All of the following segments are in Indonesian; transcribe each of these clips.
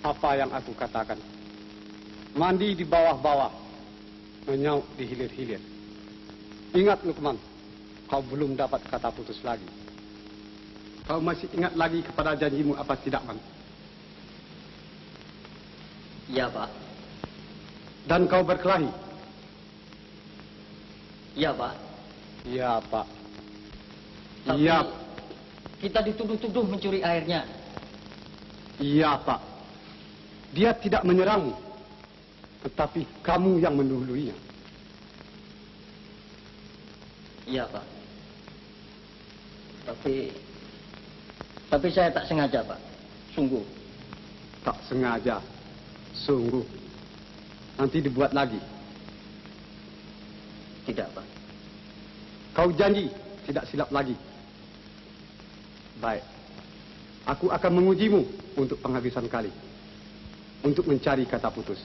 Apa yang aku katakan? Mandi di bawah-bawah, menyauk di hilir-hilir. Ingat Lukman, kau belum dapat kata putus lagi. Kau masih ingat lagi kepada janjimu apa tidak, Man? Iya, Pak. Dan kau berkelahi? Iya, Pak. Iya, Pak. Tapi Iya. kita dituduh-tuduh mencuri airnya. Iya, Pak. Dia tidak menyerangmu, tetapi kamu yang mendahuluinya. Iya, Pak. Tapi saya tak sengaja, Pak. Sungguh. Tak sengaja. Sungguh. Nanti dibuat lagi. Tidak, Pak. Kau janji tidak silap lagi. Baik. Aku akan mengujimu untuk penghabisan kali. Untuk mencari kata putus.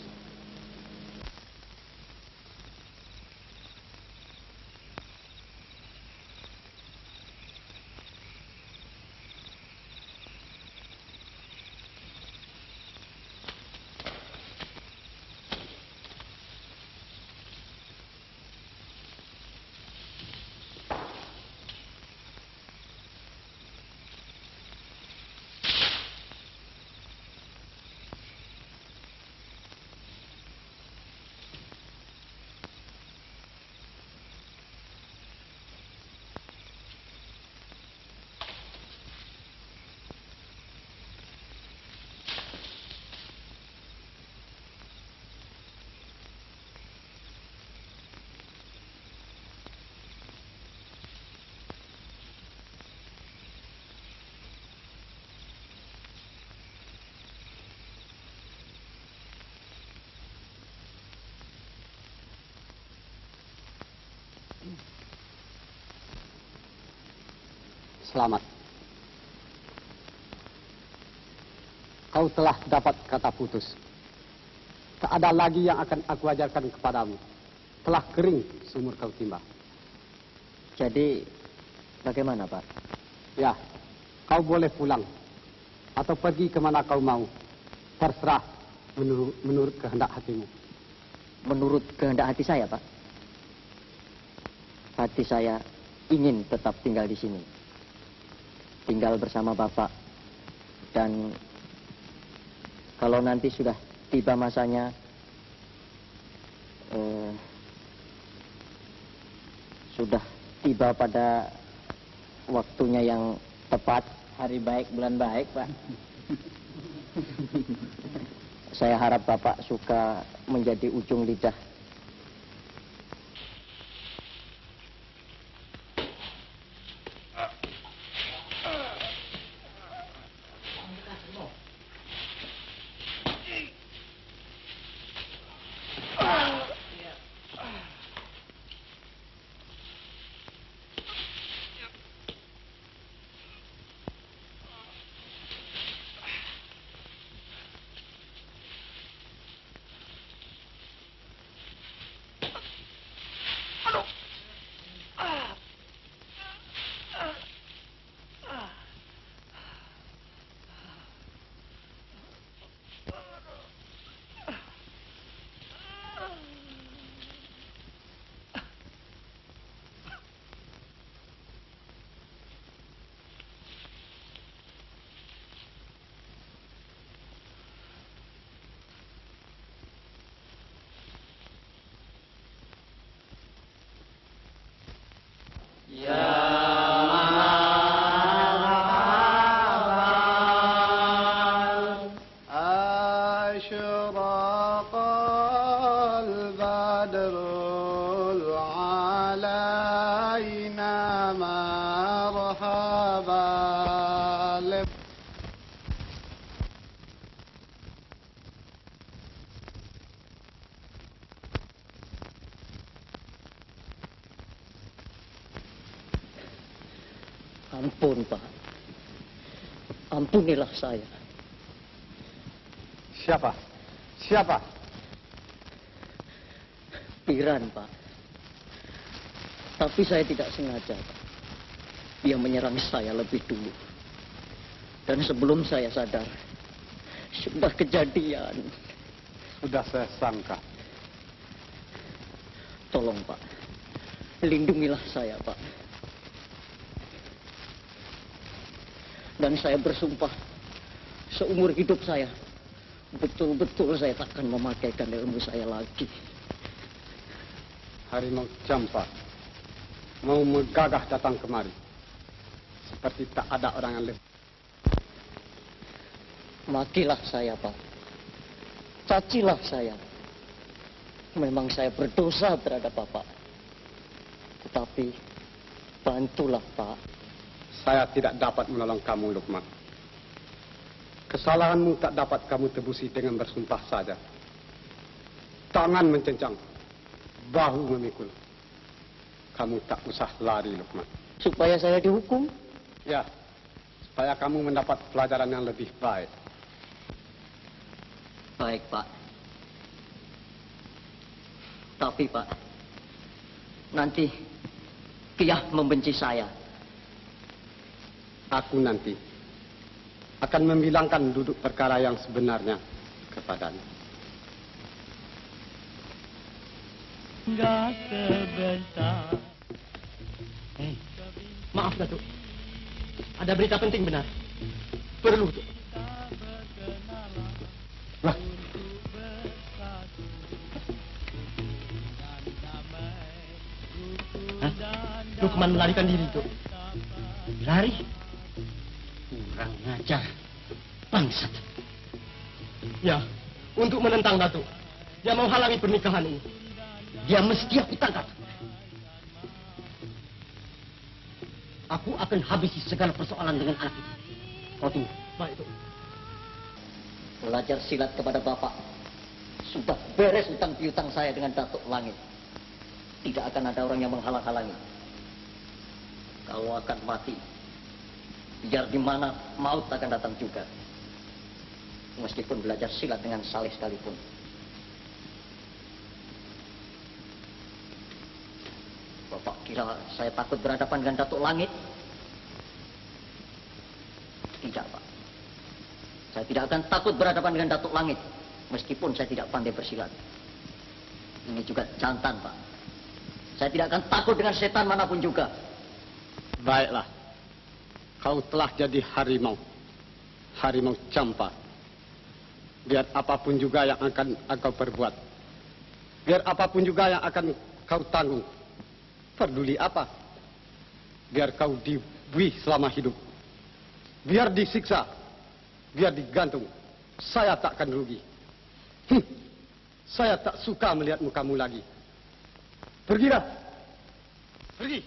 Selamat. Kau telah dapat kata putus. Tak ada lagi yang akan aku ajarkan kepadamu. Telah kering sumur kau timba. Jadi, bagaimana, Pak? Ya, kau boleh pulang. Atau pergi kemana kau mau. Terserah menurut kehendak hatimu. Menurut kehendak hati saya, Pak. Hati saya ingin tetap tinggal di sini. Tinggal bersama Bapak. Dan kalau nanti sudah tiba masanya, sudah tiba pada waktunya yang tepat, hari baik, bulan baik, Pak. Saya harap Bapak suka menjadi ujung lidah. Ampun, Pak. Ampunilah saya. Siapa? Siapa? Piran, Pak. Tapi saya tidak sengaja, Pak. Dia menyerang saya lebih dulu. Dan sebelum saya sadar, Sudah kejadian. Sudah saya sangka. Tolong, Pak. Lindungilah saya, Pak. Dan saya bersumpah, seumur hidup saya, betul-betul saya takkan memakaikan ilmu saya lagi. Harimau Campa mau megagah datang kemari. Seperti tak ada orang yang lebih. Matilah saya, Pak. Cacilah saya. Memang saya berdosa terhadap Bapak. Tetapi, bantulah, Pak. Saya tidak dapat menolong kamu, Lukman. Kesalahanmu tak dapat kamu tebusi dengan bersumpah saja. Tangan mencencang, bahu memikul. Kamu tak usah lari, Lukman. Supaya saya dihukum? Ya, supaya kamu mendapat pelajaran yang lebih baik. Baik, Pak. Tapi, Pak, nanti Kiah membenci saya. Aku nanti akan membilangkan duduk perkara yang sebenarnya kepadanya. Enggak sebentar. Maaf, Datuk. Ada berita penting benar. Perlu, Datuk. Lah, Lukman melarikan diri, Datuk. Lari? Kurang ngajar. Bangsat. Ya, untuk menentang Datuk. Dia mau halangi pernikahan ini. Dia mesti aku tangkap. Aku akan habisi segala persoalan dengan anak itu. Kau tunggu. Baik, Datuk. Belajar silat kepada Bapak. Sudah beres hutang piutang saya dengan Datuk Langit. Tidak akan ada orang yang menghalang-halangi. Kau akan mati. Biar di mana maut akan datang juga. Meskipun belajar silat dengan Saleh sekalipun. Bapak kira saya takut berhadapan dengan Datuk Langit? Tidak, Pak. Saya tidak akan takut berhadapan dengan Datuk Langit. Meskipun saya tidak pandai bersilat. Ini juga jantan, Pak. Saya tidak akan takut dengan setan manapun juga. baiklah. Kau telah jadi harimau. Harimau Campa. Biar apapun juga yang akan engkau perbuat. Biar apapun juga yang akan kau tanggung. Peduli apa? Biar kau dibuih selama hidup. Biar disiksa. Biar digantung. Saya takkan rugi. Saya tak suka melihat mukamu lagi. Pergilah. Pergi.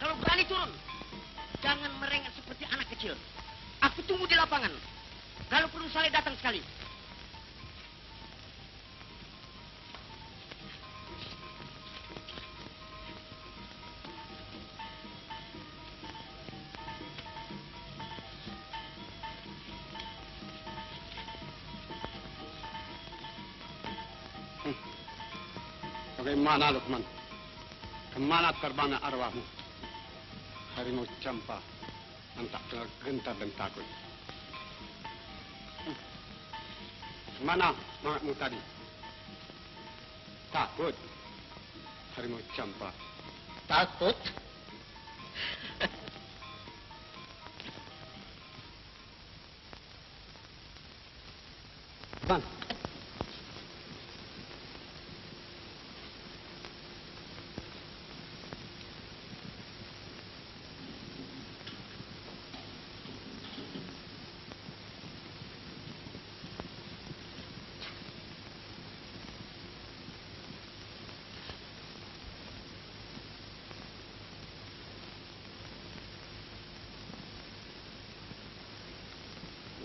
Kalau berani turun, jangan merengek seperti anak kecil. Aku tunggu di lapangan. Kalau perlu saya datang sekali. Bagaimana, Lukman? Kemana terbangnya arwahmu? Harimau Campa entah dengar gentar dan takut. Kemana semangatmu tadi? Takut? Harimau Campa. Takut? Bang.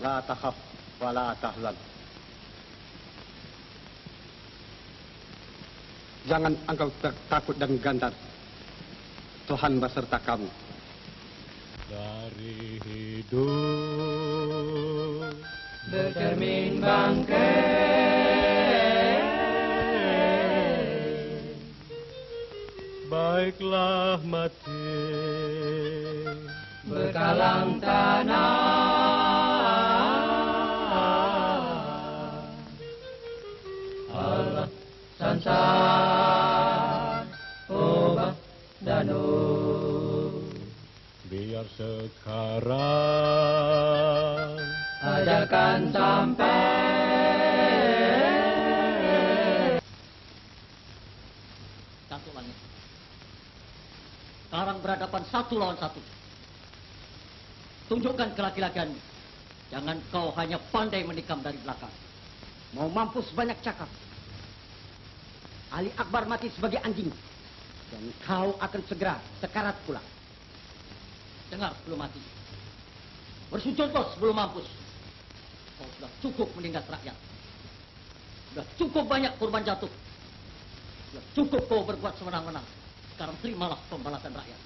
La takhaf wa la tahzan. Jangan engkau takut dan gentar. Tuhan beserta kamu. Dari hidup bercermin bangkit, baiklah mati berkalang tanah. Allah sansar, obat danau. biar sekarang Ajarkan sampai Datuk Langit. Sekarang berhadapan satu lawan satu. Tunjukkan kelaki-lakianmu. Jangan kau hanya pandai menikam dari belakang. Mau mampus banyak cakap. Ali Akbar mati sebagai anjing. Dan kau akan segera sekarat pula. Dengar sebelum mati. Bersujudlah sebelum mampus. Kau sudah cukup menindas rakyat. Sudah cukup banyak korban jatuh. Sudah cukup kau berbuat sewenang-wenang. Sekarang terimalah pembalasan rakyat.